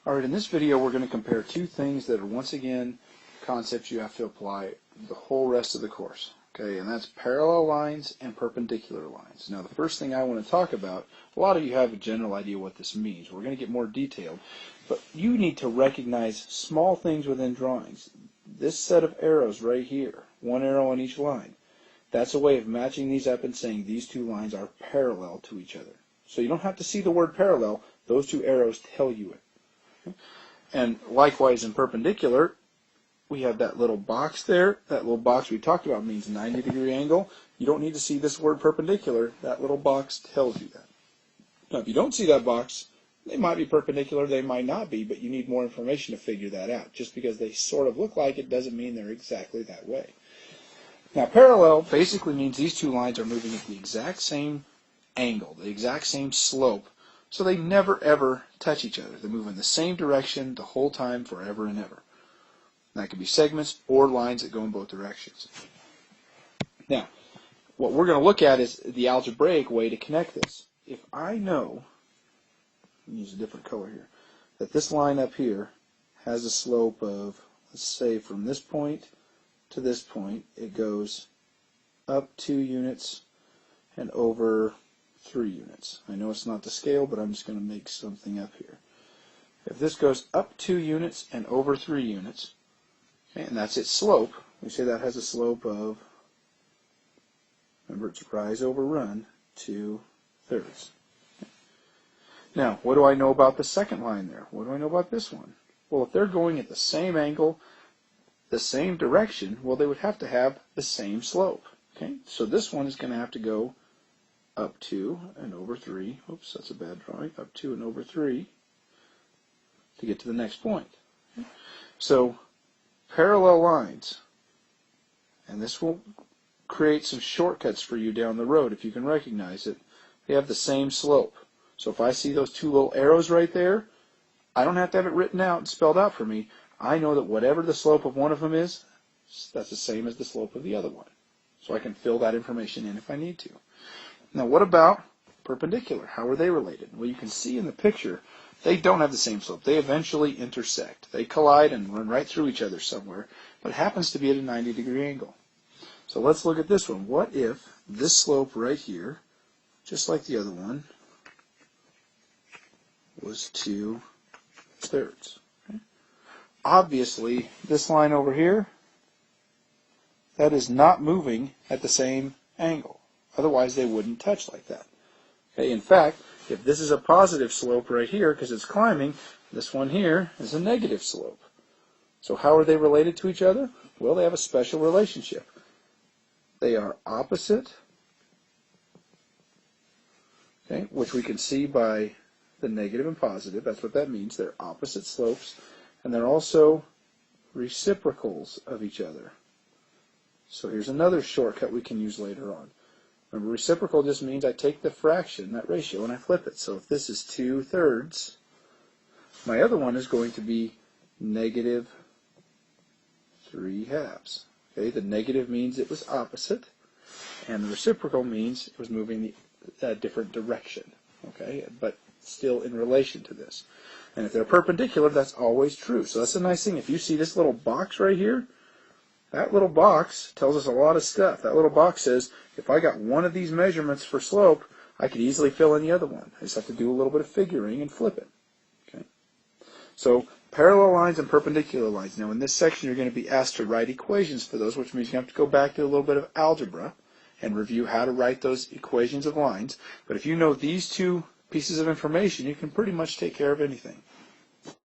Alright, in this video we're going to compare two things that are once again concepts you have to apply the whole rest of the course. Okay, and that's parallel lines and perpendicular lines. Now the first thing I want to talk about, a lot of you have a general idea what this means. We're going to get more detailed, but you need to recognize small things within drawings. This set of arrows right here, one arrow on each line, that's a way of matching these up and saying these two lines are parallel to each other. So you don't have to see the word parallel, those two arrows tell you it. And likewise in perpendicular, we have that little box there. That little box we talked about means 90-degree angle. You don't need to see this word perpendicular. That little box tells you that. Now, if you don't see that box, they might be perpendicular, they might not be, but you need more information to figure that out. Just because they sort of look like it doesn't mean they're exactly that way. Now, parallel basically means these two lines are moving at the exact same angle, the exact same slope, so they never ever touch each other. They move in the same direction the whole time, forever and ever. And that could be segments or lines that go in both directions. Now, what we're going to look at is the algebraic way to connect this. If I know, let me use a different color here, that this line up here has a slope of, let's say from this point to this point, it goes up 2 units and over 3 units. I know it's not to scale, but I'm just going to make something up here. If this goes up 2 units and over 3 units, okay, and that's its slope, we say that has a slope of, remember it's rise over run, 2/3. Okay. Now, what do I know about the second line there? What do I know about this one? Well, if they're going at the same angle, the same direction, well, they would have to have the same slope. Okay, so this one is going to have to go up 2 and over 3. Oops, that's a bad drawing. Up 2 and over 3 to get to the next point. Okay. So parallel lines, and this will create some shortcuts for you down the road if you can recognize it. They have the same slope. So if I see those two little arrows right there, I don't have to have it written out and spelled out for me. I know that whatever the slope of one of them is, that's the same as the slope of the other one. So I can fill that information in if I need to. Now what about perpendicular? How are they related? Well, you can see in the picture, they don't have the same slope. They eventually intersect. They collide and run right through each other somewhere, but it happens to be at a 90-degree angle. So let's look at this one. What if this slope right here, just like the other one, was 2/3? Okay. Obviously, this line over here, that is not moving at the same angle. Otherwise, they wouldn't touch like that. Okay. In fact, if this is a positive slope right here, because it's climbing, this one here is a negative slope. So how are they related to each other? Well, they have a special relationship. They are opposite, okay, which we can see by the negative and positive. That's what that means. They're opposite slopes, and they're also reciprocals of each other. So here's another shortcut we can use later on. Remember, reciprocal just means I take the fraction, that ratio, and I flip it. So if this is 2/3, my other one is going to be -3/2. Okay, the negative means it was opposite, and the reciprocal means it was moving the different direction. Okay, but still in relation to this. And if they're perpendicular, that's always true. So that's a nice thing. If you see this little box right here, that little box tells us a lot of stuff. That little box says, if I got one of these measurements for slope, I could easily fill in the other one. I just have to do a little bit of figuring and flip it. Okay. So parallel lines and perpendicular lines. Now in this section you're going to be asked to write equations for those, which means you have to go back to a little bit of algebra and review how to write those equations of lines. But if you know these two pieces of information, you can pretty much take care of anything.